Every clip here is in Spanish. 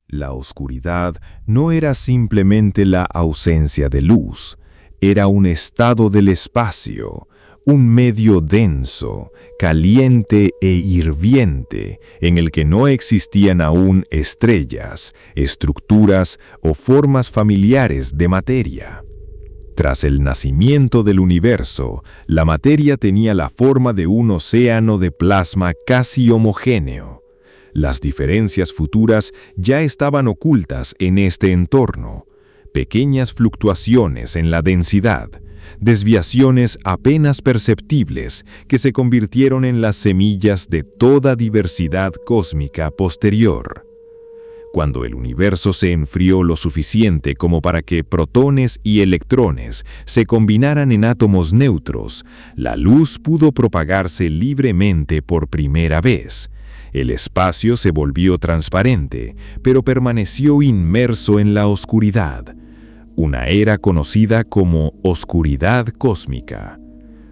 La oscuridad no era simplemente la ausencia de luz, era un estado del espacio, un medio denso, caliente e hirviente, en el que no existían aún estrellas, estructuras o formas familiares de materia. Tras el nacimiento del universo, la materia tenía la forma de un océano de plasma casi homogéneo. Las diferencias futuras ya estaban ocultas en este entorno. Pequeñas fluctuaciones en la densidad, desviaciones apenas perceptibles que se convirtieron en las semillas de toda diversidad cósmica posterior. Cuando el universo se enfrió lo suficiente como para que protones y electrones se combinaran en átomos neutros, la luz pudo propagarse libremente por primera vez. El espacio se volvió transparente, pero permaneció inmerso en la oscuridad. Una era conocida como oscuridad cósmica.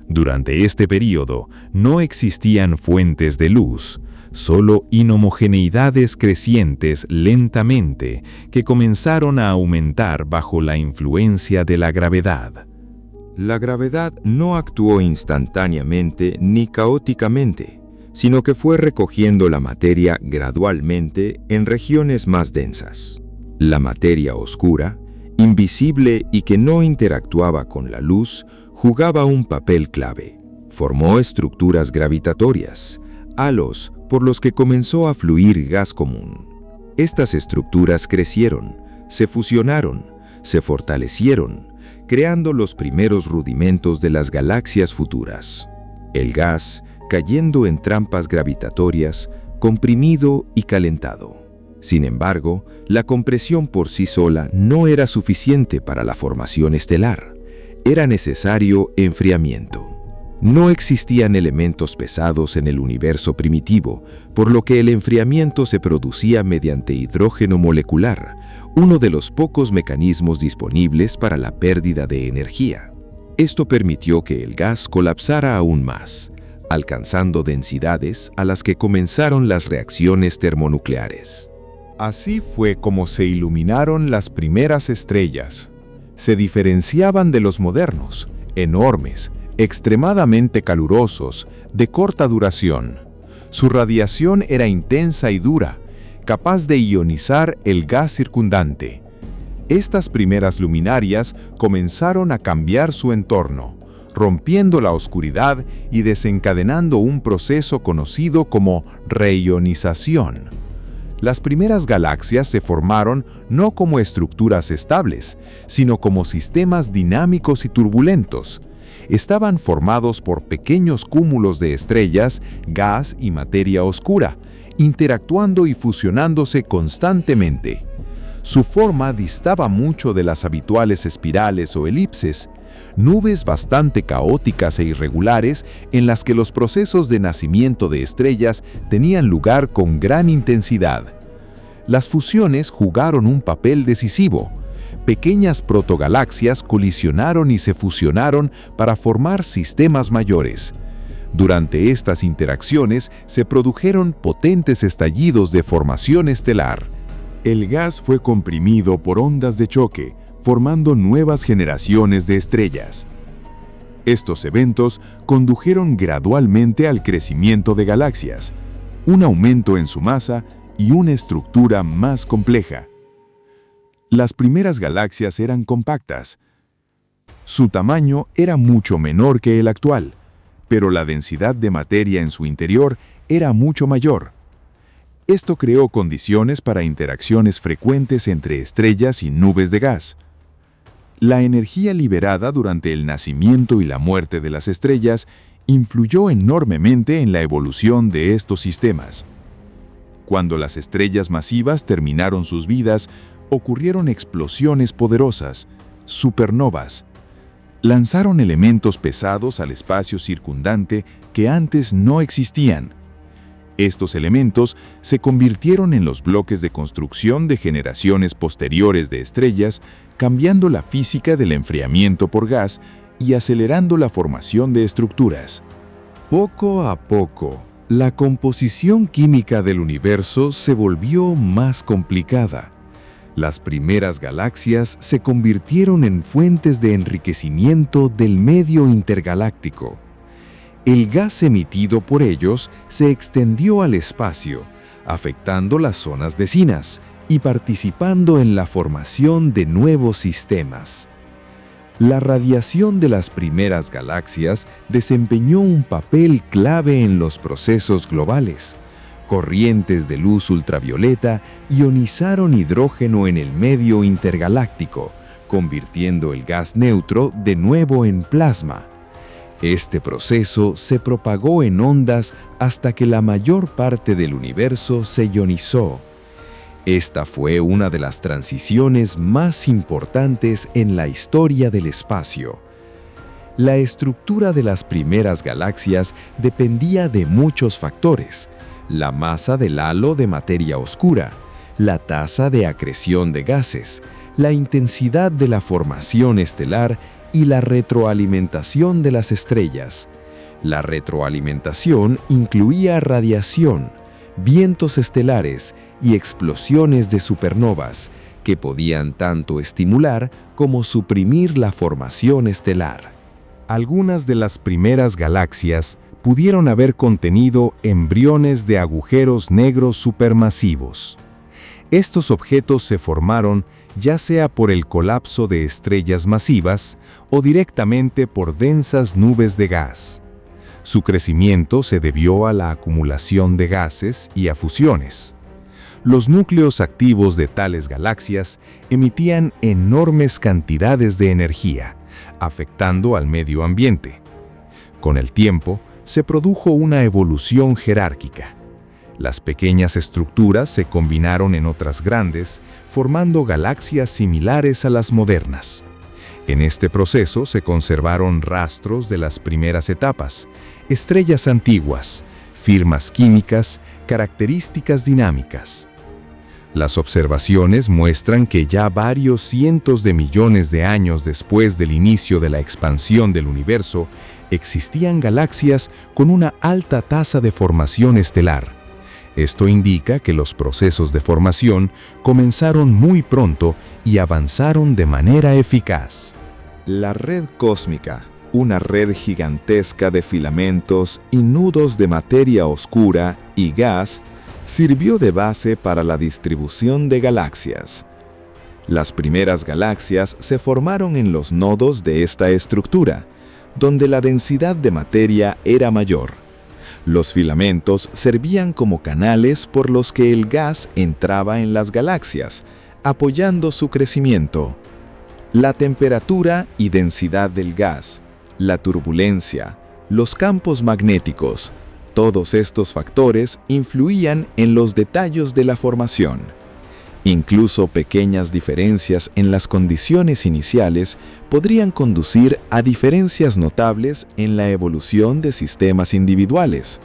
Durante este período no existían fuentes de luz, solo inhomogeneidades crecientes lentamente que comenzaron a aumentar bajo la influencia de la gravedad. La gravedad no actuó instantáneamente ni caóticamente, sino que fue recogiendo la materia gradualmente en regiones más densas. La materia oscura, invisible y que no interactuaba con la luz, jugaba un papel clave. Formó estructuras gravitatorias, halos por los que comenzó a fluir gas común. Estas estructuras crecieron, se fusionaron, se fortalecieron, creando los primeros rudimentos de las galaxias futuras. El gas, cayendo en trampas gravitatorias, comprimido y calentado. Sin embargo, la compresión por sí sola no era suficiente para la formación estelar. Era necesario enfriamiento. No existían elementos pesados en el universo primitivo, por lo que el enfriamiento se producía mediante hidrógeno molecular, uno de los pocos mecanismos disponibles para la pérdida de energía. Esto permitió que el gas colapsara aún más, alcanzando densidades a las que comenzaron las reacciones termonucleares. Así fue como se iluminaron las primeras estrellas. Se diferenciaban de los modernos, enormes, extremadamente calurosos, de corta duración. Su radiación era intensa y dura, capaz de ionizar el gas circundante. Estas primeras luminarias comenzaron a cambiar su entorno, rompiendo la oscuridad y desencadenando un proceso conocido como reionización. Las primeras galaxias se formaron no como estructuras estables, sino como sistemas dinámicos y turbulentos. Estaban formados por pequeños cúmulos de estrellas, gas y materia oscura, interactuando y fusionándose constantemente. Su forma distaba mucho de las habituales espirales o elipses, nubes bastante caóticas e irregulares en las que los procesos de nacimiento de estrellas tenían lugar con gran intensidad. Las fusiones jugaron un papel decisivo. Pequeñas protogalaxias colisionaron y se fusionaron para formar sistemas mayores. Durante estas interacciones se produjeron potentes estallidos de formación estelar. El gas fue comprimido por ondas de choque, formando nuevas generaciones de estrellas. Estos eventos condujeron gradualmente al crecimiento de galaxias, un aumento en su masa y una estructura más compleja. Las primeras galaxias eran compactas. Su tamaño era mucho menor que el actual, pero la densidad de materia en su interior era mucho mayor. Esto creó condiciones para interacciones frecuentes entre estrellas y nubes de gas. La energía liberada durante el nacimiento y la muerte de las estrellas influyó enormemente en la evolución de estos sistemas. Cuando las estrellas masivas terminaron sus vidas, ocurrieron explosiones poderosas, supernovas. Lanzaron elementos pesados al espacio circundante que antes no existían. Estos elementos se convirtieron en los bloques de construcción de generaciones posteriores de estrellas, cambiando la física del enfriamiento por gas y acelerando la formación de estructuras. Poco a poco, La composición química del universo se volvió más complicada. Las primeras galaxias se convirtieron en fuentes de enriquecimiento del medio intergaláctico. El gas emitido por ellos se extendió al espacio, afectando las zonas vecinas y participando en la formación de nuevos sistemas. La radiación de las primeras galaxias desempeñó un papel clave en los procesos globales. Corrientes de luz ultravioleta ionizaron hidrógeno en el medio intergaláctico, convirtiendo el gas neutro de nuevo en plasma. Este proceso se propagó en ondas hasta que la mayor parte del universo se ionizó. Esta fue una de las transiciones más importantes en la historia del espacio. La estructura de las primeras galaxias dependía de muchos factores: la masa del halo de materia oscura, la tasa de acreción de gases, la intensidad de la formación estelar y la retroalimentación de las estrellas. La retroalimentación incluía radiación, vientos estelares y explosiones de supernovas, que podían tanto estimular como suprimir la formación estelar. Algunas de las primeras galaxias pudieron haber contenido embriones de agujeros negros supermasivos. Estos objetos se formaron ya sea por el colapso de estrellas masivas o directamente por densas nubes de gas. Su crecimiento se debió a la acumulación de gases y a fusiones. Los núcleos activos de tales galaxias emitían enormes cantidades de energía, afectando al medio ambiente. Con el tiempo, se produjo una evolución jerárquica. Las pequeñas estructuras se combinaron en otras grandes, formando galaxias similares a las modernas. En este proceso se conservaron rastros de las primeras etapas, estrellas antiguas, firmas químicas, características dinámicas. Las observaciones muestran que ya varios cientos de millones de años después del inicio de la expansión del universo, existían galaxias con una alta tasa de formación estelar. Esto indica que los procesos de formación comenzaron muy pronto y avanzaron de manera eficaz. La red cósmica, una red gigantesca de filamentos y nudos de materia oscura y gas, sirvió de base para la distribución de galaxias. Las primeras galaxias se formaron en los nodos de esta estructura, donde la densidad de materia era mayor. Los filamentos servían como canales por los que el gas entraba en las galaxias, apoyando su crecimiento. La temperatura y densidad del gas, la turbulencia, los campos magnéticos, todos estos factores influían en los detalles de la formación. Incluso pequeñas diferencias en las condiciones iniciales podrían conducir a diferencias notables en la evolución de sistemas individuales.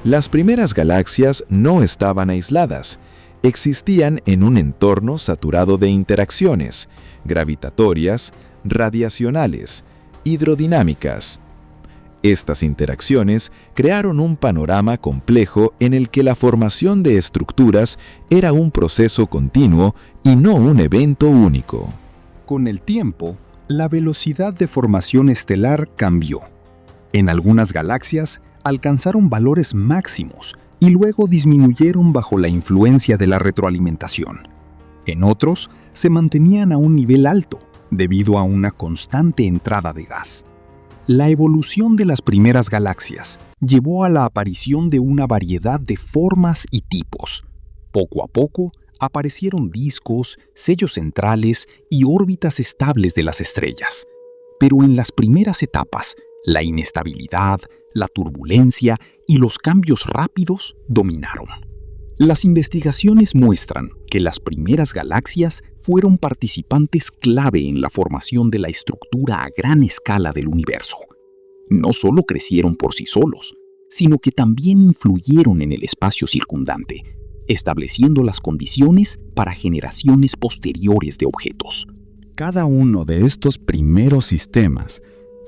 Las primeras galaxias no estaban aisladas, existían en un entorno saturado de interacciones gravitatorias, radiacionales, hidrodinámicas. Estas interacciones crearon un panorama complejo en el que la formación de estructuras era un proceso continuo y no un evento único. Con el tiempo, la velocidad de formación estelar cambió. En algunas galaxias alcanzaron valores máximos y luego disminuyeron bajo la influencia de la retroalimentación. En otros, se mantenían a un nivel alto debido a una constante entrada de gas. La evolución de las primeras galaxias llevó a la aparición de una variedad de formas y tipos. Poco a poco, aparecieron discos, sellos centrales y órbitas estables de las estrellas. Pero en las primeras etapas, la inestabilidad, la turbulencia y los cambios rápidos dominaron. Las investigaciones muestran que las primeras galaxias fueron participantes clave en la formación de la estructura a gran escala del universo. No solo crecieron por sí solos, sino que también influyeron en el espacio circundante, estableciendo las condiciones para generaciones posteriores de objetos. Cada uno de estos primeros sistemas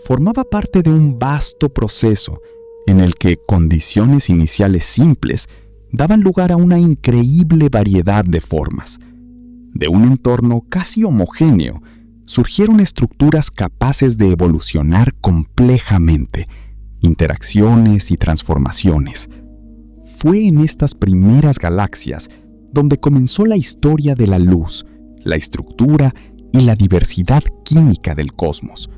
formaba parte de un vasto proceso en el que condiciones iniciales simples daban lugar a una increíble variedad de formas. De un entorno casi homogéneo, surgieron estructuras capaces de evolucionar complejamente, interacciones y transformaciones. Fue en estas primeras galaxias donde comenzó la historia de la luz, la estructura y la diversidad química del cosmos.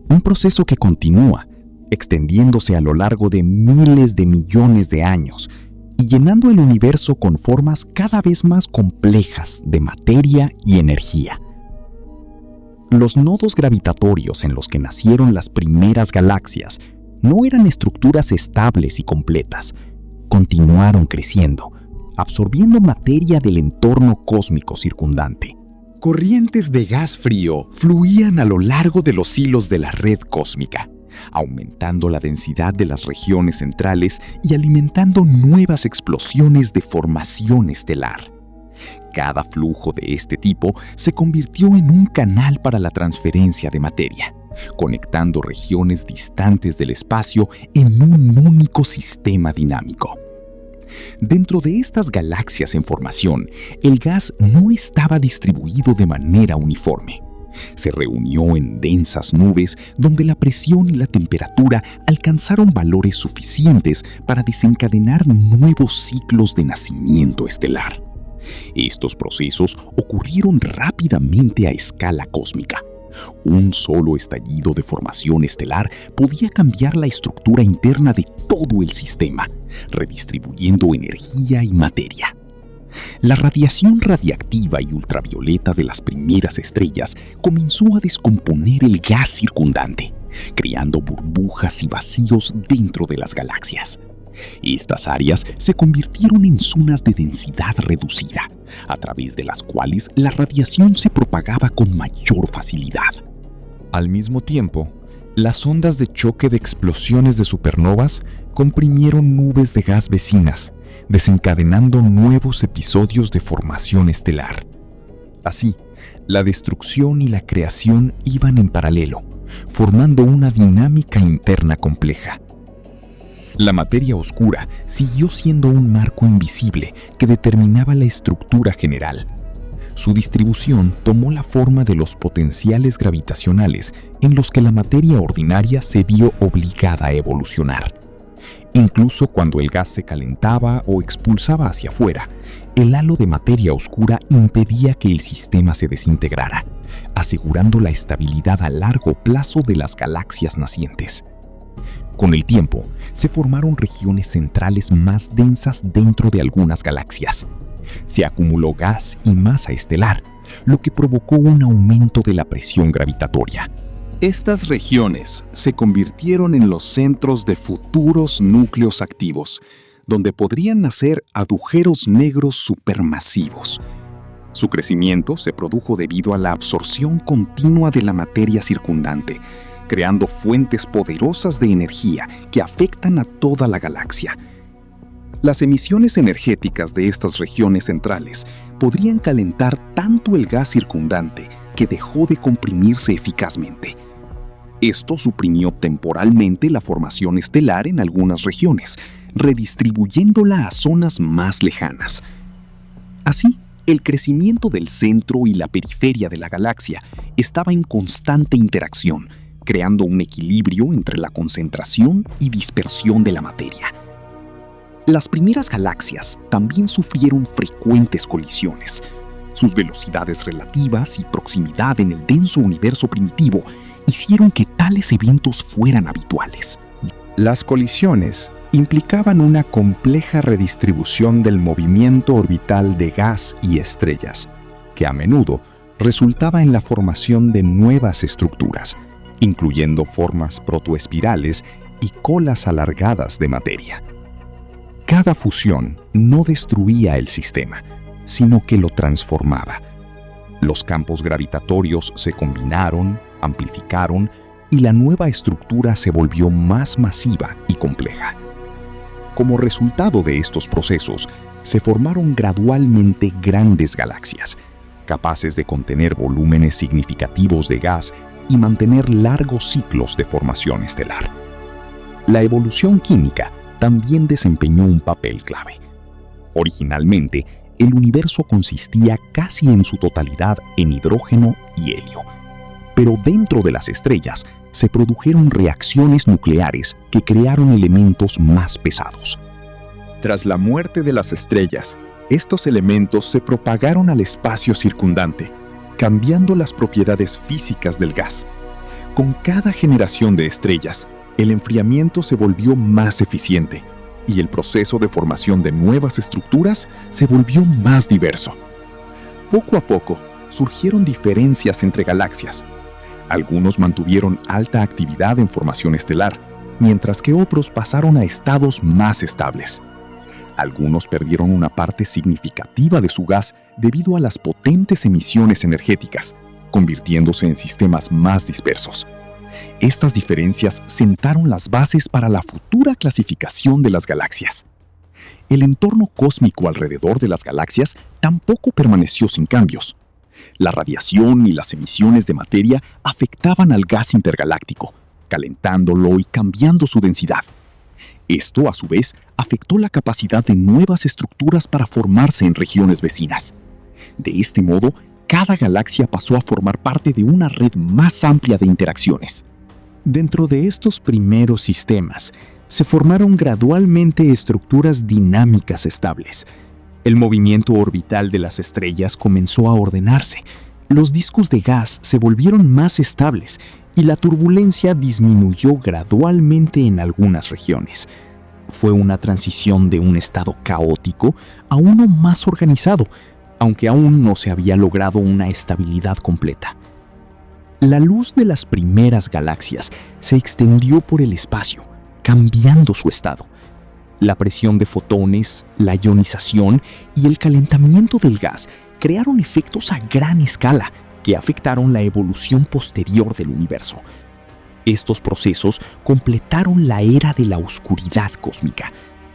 Un proceso que continúa, extendiéndose a lo largo de miles de millones de años y llenando el universo con formas cada vez más complejas de materia y energía. Los nodos gravitatorios en los que nacieron las primeras galaxias no eran estructuras estables y completas. Continuaron creciendo, absorbiendo materia del entorno cósmico circundante. Corrientes de gas frío fluían a lo largo de los hilos de la red cósmica, aumentando la densidad de las regiones centrales y alimentando nuevas explosiones de formación estelar. Cada flujo de este tipo se convirtió en un canal para la transferencia de materia, conectando regiones distantes del espacio en un único sistema dinámico. Dentro de estas galaxias en formación, el gas no estaba distribuido de manera uniforme. Se reunió en densas nubes donde la presión y la temperatura alcanzaron valores suficientes para desencadenar nuevos ciclos de nacimiento estelar. Estos procesos ocurrieron rápidamente a escala cósmica. Un solo estallido de formación estelar podía cambiar la estructura interna de todo el sistema, redistribuyendo energía y materia. La radiación radiactiva y ultravioleta de las primeras estrellas comenzó a descomponer el gas circundante, creando burbujas y vacíos dentro de las galaxias. Estas áreas se convirtieron en zonas de densidad reducida, a través de las cuales la radiación se propagaba con mayor facilidad. Al mismo tiempo, las ondas de choque de explosiones de supernovas comprimieron nubes de gas vecinas, desencadenando nuevos episodios de formación estelar. Así, la destrucción y la creación iban en paralelo, formando una dinámica interna compleja. La materia oscura siguió siendo un marco invisible que determinaba la estructura general. Su distribución tomó la forma de los potenciales gravitacionales en los que la materia ordinaria se vio obligada a evolucionar. Incluso cuando el gas se calentaba o expulsaba hacia afuera, el halo de materia oscura impedía que el sistema se desintegrara, asegurando la estabilidad a largo plazo de las galaxias nacientes. Con el tiempo, se formaron regiones centrales más densas dentro de algunas galaxias. Se acumuló gas y masa estelar, lo que provocó un aumento de la presión gravitatoria. Estas regiones se convirtieron en los centros de futuros núcleos activos, donde podrían nacer agujeros negros supermasivos. Su crecimiento se produjo debido a la absorción continua de la materia circundante, creando fuentes poderosas de energía que afectan a toda la galaxia. Las emisiones energéticas de estas regiones centrales podrían calentar tanto el gas circundante que dejó de comprimirse eficazmente. Esto suprimió temporalmente la formación estelar en algunas regiones, redistribuyéndola a zonas más lejanas. Así, el crecimiento del centro y la periferia de la galaxia estaba en constante interacción, creando un equilibrio entre la concentración y dispersión de la materia. Las primeras galaxias también sufrieron frecuentes colisiones. Sus velocidades relativas y proximidad en el denso universo primitivo hicieron que tales eventos fueran habituales. Las colisiones implicaban una compleja redistribución del movimiento orbital de gas y estrellas, que a menudo resultaba en la formación de nuevas estructuras, incluyendo formas protoespirales y colas alargadas de materia. Cada fusión no destruía el sistema, sino que lo transformaba. Los campos gravitatorios se combinaron, amplificaron, y la nueva estructura se volvió más masiva y compleja. Como resultado de estos procesos, se formaron gradualmente grandes galaxias, capaces de contener volúmenes significativos de gas y mantener largos ciclos de formación estelar. la evolución química también desempeñó un papel clave. Originalmente, el universo consistía casi en su totalidad en hidrógeno y helio. Pero dentro de las estrellas se produjeron reacciones nucleares que crearon elementos más pesados. Tras la muerte de las estrellas, estos elementos se propagaron al espacio circundante, cambiando las propiedades físicas del gas. Con cada generación de estrellas, el enfriamiento se volvió más eficiente y el proceso de formación de nuevas estructuras se volvió más diverso. Poco a poco, surgieron diferencias entre galaxias. Algunos mantuvieron alta actividad en formación estelar, mientras que otros pasaron a estados más estables. Algunos perdieron una parte significativa de su gas debido a las potentes emisiones energéticas, convirtiéndose en sistemas más dispersos. Estas diferencias sentaron las bases para la futura clasificación de las galaxias. El entorno cósmico alrededor de las galaxias tampoco permaneció sin cambios. La radiación y las emisiones de materia afectaban al gas intergaláctico, calentándolo y cambiando su densidad. Esto, a su vez, afectó la capacidad de nuevas estructuras para formarse en regiones vecinas. De este modo, cada galaxia pasó a formar parte de una red más amplia de interacciones. Dentro de estos primeros sistemas, se formaron gradualmente estructuras dinámicas estables. El movimiento orbital de las estrellas comenzó a ordenarse, los discos de gas se volvieron más estables y la turbulencia disminuyó gradualmente en algunas regiones. Fue una transición de un estado caótico a uno más organizado, aunque aún no se había logrado una estabilidad completa. La luz de las primeras galaxias se extendió por el espacio, cambiando su estado. La presión de fotones, la ionización y el calentamiento del gas crearon efectos a gran escala que afectaron la evolución posterior del universo. Estos procesos completaron la era de la oscuridad cósmica,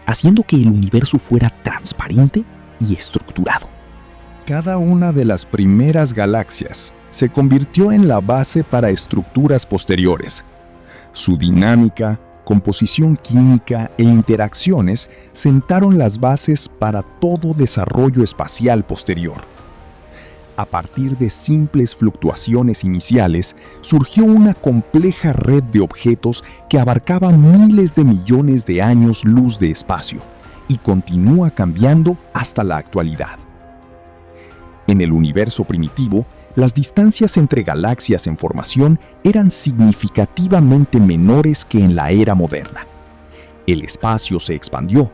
haciendo que el universo fuera transparente y estructurado. Cada una de las primeras galaxias se convirtió en la base para estructuras posteriores. Su dinámica, composición química e interacciones sentaron las bases para todo desarrollo espacial posterior. A partir de simples fluctuaciones iniciales, surgió una compleja red de objetos que abarcaba miles de millones de años luz de espacio y continúa cambiando hasta la actualidad. En el universo primitivo, las distancias entre galaxias en formación eran significativamente menores que en la era moderna. El espacio se expandió,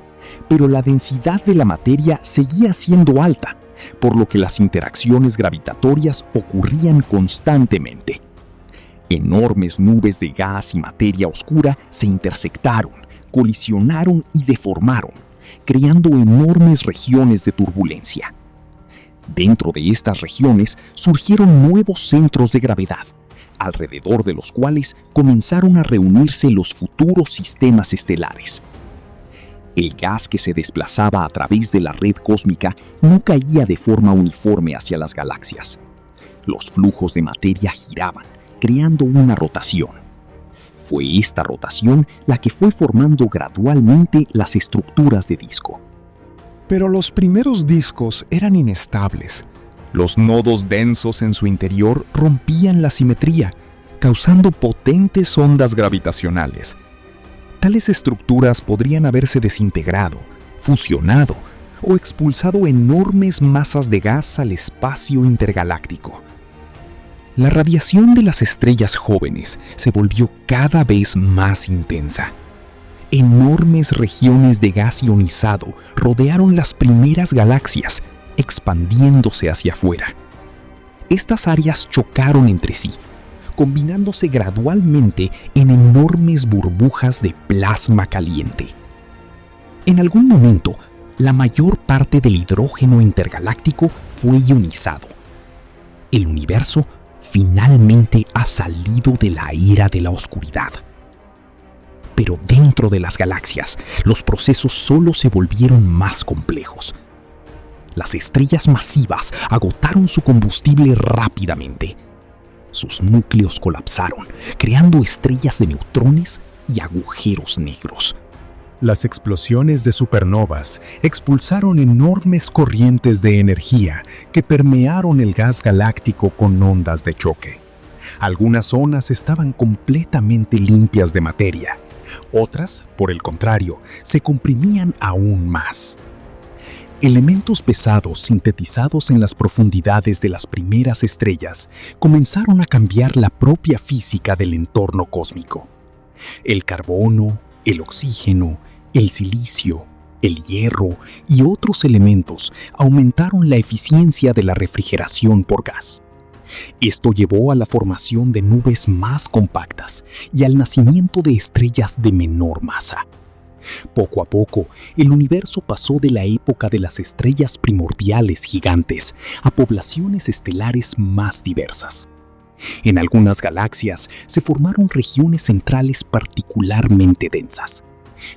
pero la densidad de la materia seguía siendo alta, por lo que las interacciones gravitatorias ocurrían constantemente. Enormes nubes de gas y materia oscura se intersectaron, colisionaron y deformaron, creando enormes regiones de turbulencia. Dentro de estas regiones surgieron nuevos centros de gravedad, alrededor de los cuales comenzaron a reunirse los futuros sistemas estelares. El gas que se desplazaba a través de la red cósmica no caía de forma uniforme hacia las galaxias. Los flujos de materia giraban, creando una rotación. Fue esta rotación la que fue formando gradualmente las estructuras de disco. Pero los primeros discos eran inestables. Los nodos densos en su interior rompían la simetría, causando potentes ondas gravitacionales. Tales estructuras podrían haberse desintegrado, fusionado o expulsado enormes masas de gas al espacio intergaláctico. La radiación de las estrellas jóvenes se volvió cada vez más intensa. Enormes regiones de gas ionizado rodearon las primeras galaxias, expandiéndose hacia afuera. Estas áreas chocaron entre sí, combinándose gradualmente en enormes burbujas de plasma caliente. En algún momento, la mayor parte del hidrógeno intergaláctico fue ionizado. El universo finalmente ha salido de la era de la oscuridad. Pero dentro de las galaxias, los procesos solo se volvieron más complejos. Las estrellas masivas agotaron su combustible rápidamente. Sus núcleos colapsaron, creando estrellas de neutrones y agujeros negros. Las explosiones de supernovas expulsaron enormes corrientes de energía que permearon el gas galáctico con ondas de choque. Algunas zonas estaban completamente limpias de materia. Otras, por el contrario, se comprimían aún más. Elementos pesados sintetizados en las profundidades de las primeras estrellas comenzaron a cambiar la propia física del entorno cósmico. El carbono, el oxígeno, el silicio, el hierro y otros elementos aumentaron la eficiencia de la refrigeración por gas. Esto llevó a la formación de nubes más compactas y al nacimiento de estrellas de menor masa. Poco a poco, el universo pasó de la época de las estrellas primordiales gigantes a poblaciones estelares más diversas. En algunas galaxias se formaron regiones centrales particularmente densas.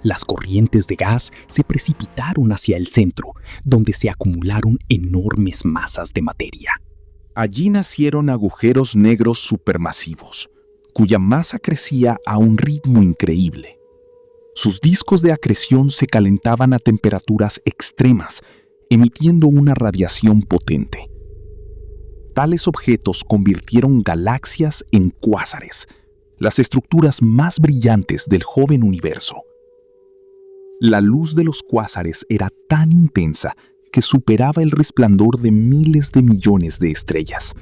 Las corrientes de gas se precipitaron hacia el centro, donde se acumularon enormes masas de materia. Allí nacieron agujeros negros supermasivos, cuya masa crecía a un ritmo increíble. Sus discos de acreción se calentaban a temperaturas extremas, emitiendo una radiación potente. Tales objetos convirtieron galaxias en cuásares, las estructuras más brillantes del joven universo. La luz de los cuásares era tan intensa que superaba el resplandor de miles de millones de estrellas.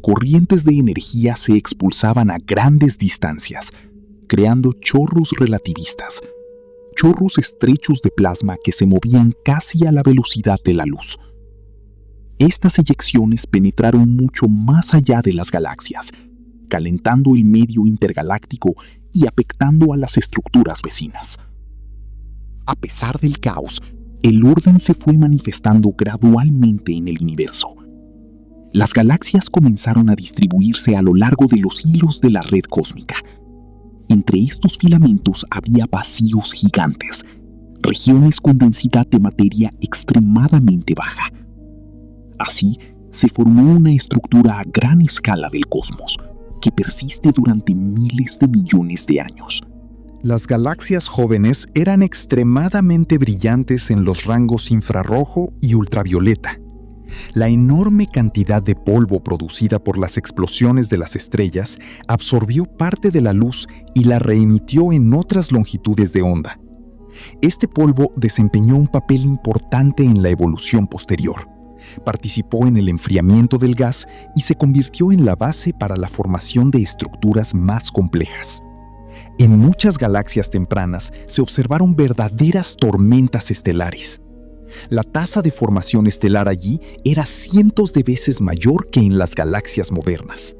Corrientes de energía se expulsaban a grandes distancias, creando chorros relativistas, chorros estrechos de plasma que se movían casi a la velocidad de la luz. Estas eyecciones penetraron mucho más allá de las galaxias, calentando el medio intergaláctico y afectando a las estructuras vecinas. A pesar del caos, el orden se fue manifestando gradualmente en el universo. Las galaxias comenzaron a distribuirse a lo largo de los hilos de la red cósmica. Entre estos filamentos había vacíos gigantes, regiones con densidad de materia extremadamente baja. Así, se formó una estructura a gran escala del cosmos, que persiste durante miles de millones de años. Las galaxias jóvenes eran extremadamente brillantes en los rangos infrarrojo y ultravioleta. La enorme cantidad de polvo producida por las explosiones de las estrellas absorbió parte de la luz y la reemitió en otras longitudes de onda. Este polvo desempeñó un papel importante en la evolución posterior. Participó en el enfriamiento del gas y se convirtió en la base para la formación de estructuras más complejas. En muchas galaxias tempranas se observaron verdaderas tormentas estelares. La tasa de formación estelar allí era cientos de veces mayor que en las galaxias modernas.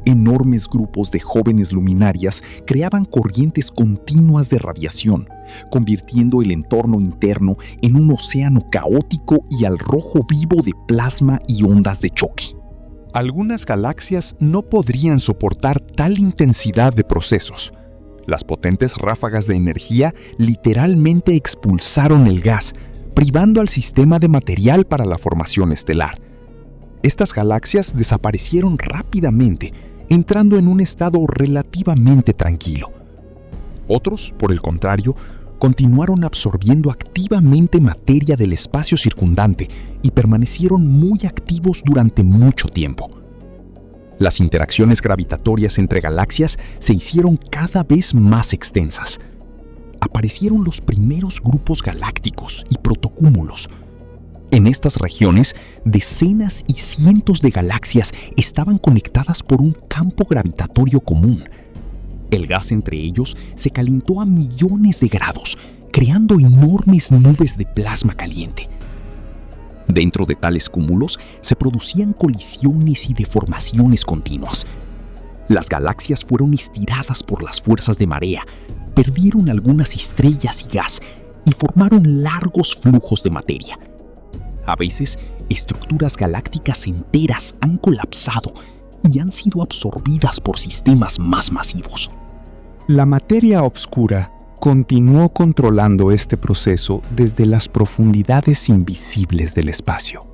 Enormes grupos de jóvenes luminarias creaban corrientes continuas de radiación, convirtiendo el entorno interno en un océano caótico y al rojo vivo de plasma y ondas de choque. Algunas galaxias no podrían soportar tal intensidad de procesos. Las potentes ráfagas de energía literalmente expulsaron el gas, privando al sistema de material para la formación estelar. Estas galaxias desaparecieron rápidamente, entrando en un estado relativamente tranquilo. Otros, por el contrario, continuaron absorbiendo activamente materia del espacio circundante y permanecieron muy activos durante mucho tiempo. Las interacciones gravitatorias entre galaxias se hicieron cada vez más extensas. Aparecieron los primeros grupos galácticos y protocúmulos. En estas regiones, decenas y cientos de galaxias estaban conectadas por un campo gravitatorio común. El gas entre ellos se calentó a millones de grados, creando enormes nubes de plasma caliente. Dentro de tales cúmulos se producían colisiones y deformaciones continuas. Las galaxias fueron estiradas por las fuerzas de marea, perdieron algunas estrellas y gas y formaron largos flujos de materia. A veces, estructuras galácticas enteras han colapsado y han sido absorbidas por sistemas más masivos. La materia oscura continuó controlando este proceso desde las profundidades invisibles del espacio.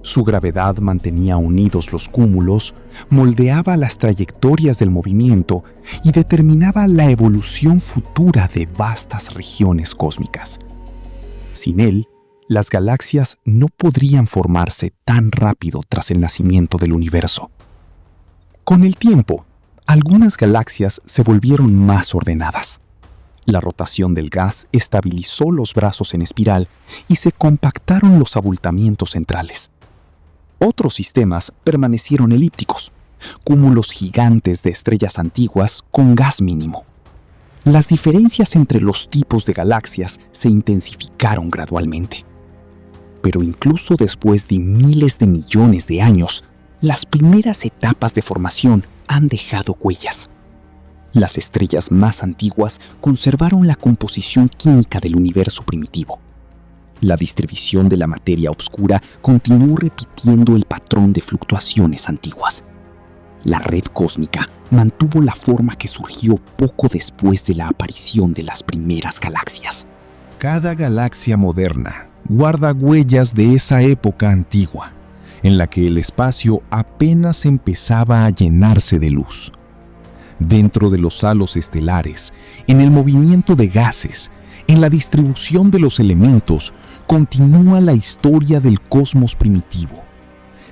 Su gravedad mantenía unidos los cúmulos, moldeaba las trayectorias del movimiento y determinaba la evolución futura de vastas regiones cósmicas. Sin él, las galaxias no podrían formarse tan rápido tras el nacimiento del universo. Con el tiempo, algunas galaxias se volvieron más ordenadas. La rotación del gas estabilizó los brazos en espiral y se compactaron los abultamientos centrales. Otros sistemas permanecieron elípticos, cúmulos gigantes de estrellas antiguas con gas mínimo. Las diferencias entre los tipos de galaxias se intensificaron gradualmente. Pero incluso después de miles de millones de años, las primeras etapas de formación han dejado huellas. Las estrellas más antiguas conservaron la composición química del universo primitivo. La distribución de la materia oscura continuó repitiendo el patrón de fluctuaciones antiguas. La red cósmica mantuvo la forma que surgió poco después de la aparición de las primeras galaxias. Cada galaxia moderna guarda huellas de esa época antigua, en la que el espacio apenas empezaba a llenarse de luz. Dentro de los halos estelares, en el movimiento de gases, en la distribución de los elementos, continúa la historia del cosmos primitivo,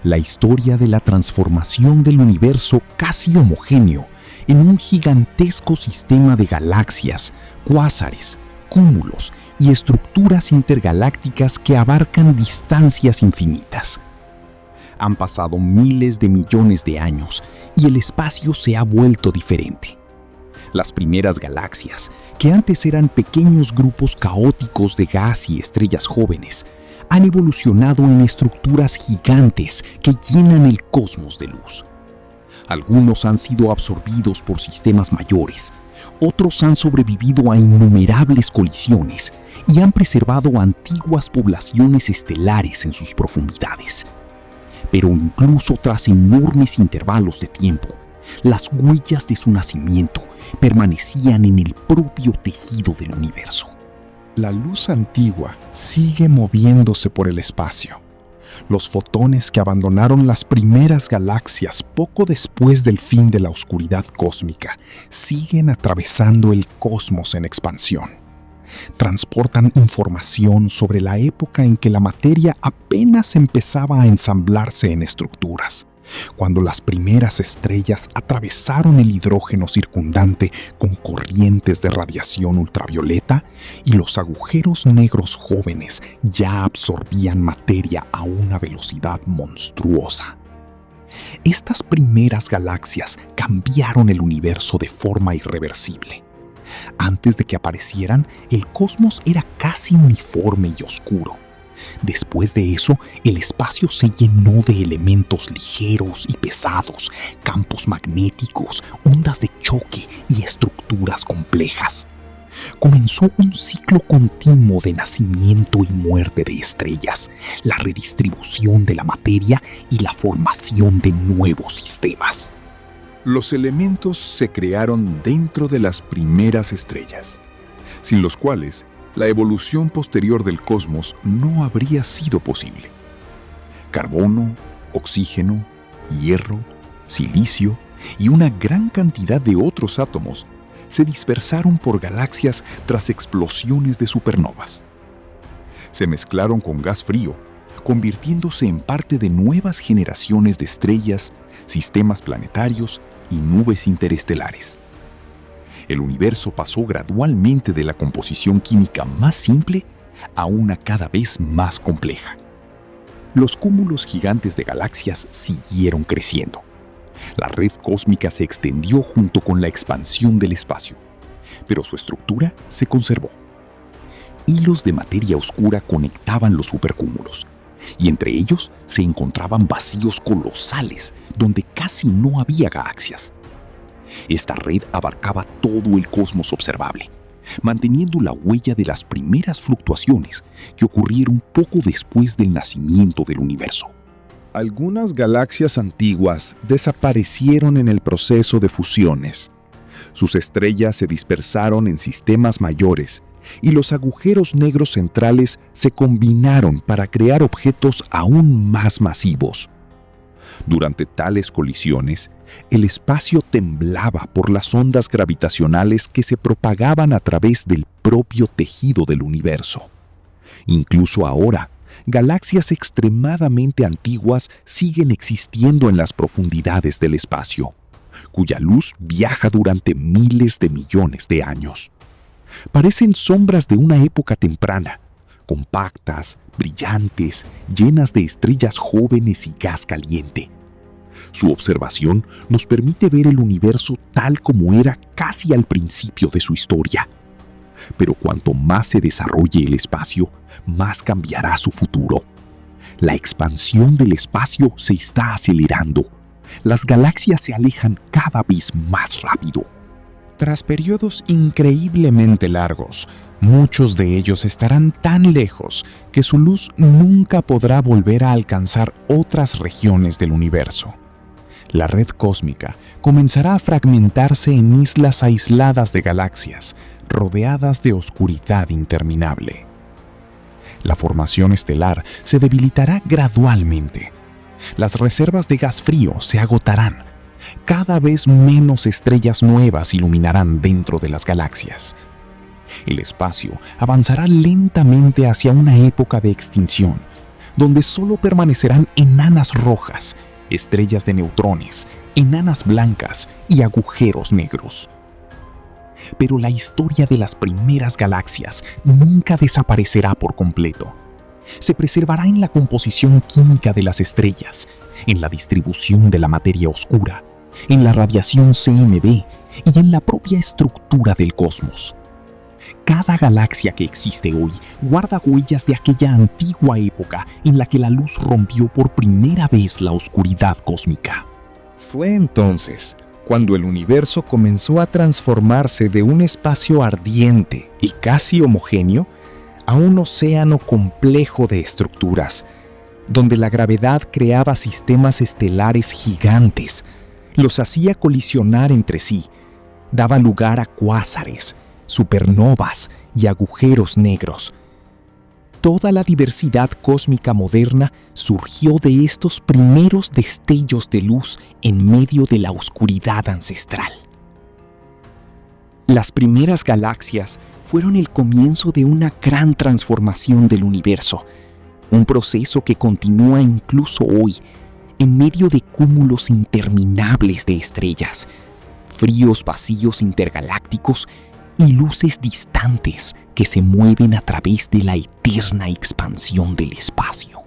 la historia de la transformación del universo casi homogéneo en un gigantesco sistema de galaxias, cuásares, cúmulos y estructuras intergalácticas que abarcan distancias infinitas. Han pasado miles de millones de años y el espacio se ha vuelto diferente. Las primeras galaxias, que antes eran pequeños grupos caóticos de gas y estrellas jóvenes, han evolucionado en estructuras gigantes que llenan el cosmos de luz. Algunos han sido absorbidos por sistemas mayores, otros han sobrevivido a innumerables colisiones y han preservado antiguas poblaciones estelares en sus profundidades. Pero incluso tras enormes intervalos de tiempo, las huellas de su nacimiento permanecían en el propio tejido del universo. La luz antigua sigue moviéndose por el espacio. Los fotones que abandonaron las primeras galaxias poco después del fin de la oscuridad cósmica siguen atravesando el cosmos en expansión. Transportan información sobre la época en que la materia apenas empezaba a ensamblarse en estructuras, cuando las primeras estrellas atravesaron el hidrógeno circundante con corrientes de radiación ultravioleta y los agujeros negros jóvenes ya absorbían materia a una velocidad monstruosa. Estas primeras galaxias cambiaron el universo de forma irreversible. Antes de que aparecieran, el cosmos era casi uniforme y oscuro. Después de eso, el espacio se llenó de elementos ligeros y pesados, campos magnéticos, ondas de choque y estructuras complejas. Comenzó un ciclo continuo de nacimiento y muerte de estrellas, la redistribución de la materia y la formación de nuevos sistemas. Los elementos se crearon dentro de las primeras estrellas, sin los cuales la evolución posterior del cosmos no habría sido posible. Carbono, oxígeno, hierro, silicio y una gran cantidad de otros átomos se dispersaron por galaxias tras explosiones de supernovas. Se mezclaron con gas frío, convirtiéndose en parte de nuevas generaciones de estrellas, sistemas planetarios y nubes interestelares. El universo pasó gradualmente de la composición química más simple a una cada vez más compleja. Los cúmulos gigantes de galaxias siguieron creciendo. La red cósmica se extendió junto con la expansión del espacio, pero su estructura se conservó. Hilos de materia oscura conectaban los supercúmulos, y entre ellos se encontraban vacíos colosales donde casi no había galaxias. Esta red abarcaba todo el cosmos observable, manteniendo la huella de las primeras fluctuaciones que ocurrieron poco después del nacimiento del universo. Algunas galaxias antiguas desaparecieron en el proceso de fusiones. Sus estrellas se dispersaron en sistemas mayores y los agujeros negros centrales se combinaron para crear objetos aún más masivos. Durante tales colisiones, el espacio temblaba por las ondas gravitacionales que se propagaban a través del propio tejido del universo. Incluso ahora, galaxias extremadamente antiguas siguen existiendo en las profundidades del espacio, cuya luz viaja durante miles de millones de años. Parecen sombras de una época temprana, compactas, brillantes, llenas de estrellas jóvenes y gas caliente. Su observación nos permite ver el universo tal como era casi al principio de su historia. Pero cuanto más se desarrolle el espacio, más cambiará su futuro. La expansión del espacio se está acelerando. Las galaxias se alejan cada vez más rápido. Tras periodos increíblemente largos, muchos de ellos estarán tan lejos que su luz nunca podrá volver a alcanzar otras regiones del universo. La red cósmica comenzará a fragmentarse en islas aisladas de galaxias, rodeadas de oscuridad interminable. La formación estelar se debilitará gradualmente. Las reservas de gas frío se agotarán. Cada vez menos estrellas nuevas iluminarán dentro de las galaxias. El espacio avanzará lentamente hacia una época de extinción, donde solo permanecerán enanas rojas, estrellas de neutrones, enanas blancas y agujeros negros. Pero la historia de las primeras galaxias nunca desaparecerá por completo. Se preservará en la composición química de las estrellas, en la distribución de la materia oscura, en la radiación CMB y en la propia estructura del cosmos. Cada galaxia que existe hoy guarda huellas de aquella antigua época en la que la luz rompió por primera vez la oscuridad cósmica. Fue entonces cuando el universo comenzó a transformarse de un espacio ardiente y casi homogéneo a un océano complejo de estructuras, donde la gravedad creaba sistemas estelares gigantes, los hacía colisionar entre sí, daba lugar a cuásares, supernovas y agujeros negros. Toda la diversidad cósmica moderna surgió de estos primeros destellos de luz en medio de la oscuridad ancestral. Las primeras galaxias fueron el comienzo de una gran transformación del universo, un proceso que continúa incluso hoy, en medio de cúmulos interminables de estrellas, fríos vacíos intergalácticos y luces distantes que se mueven a través de la eterna expansión del espacio.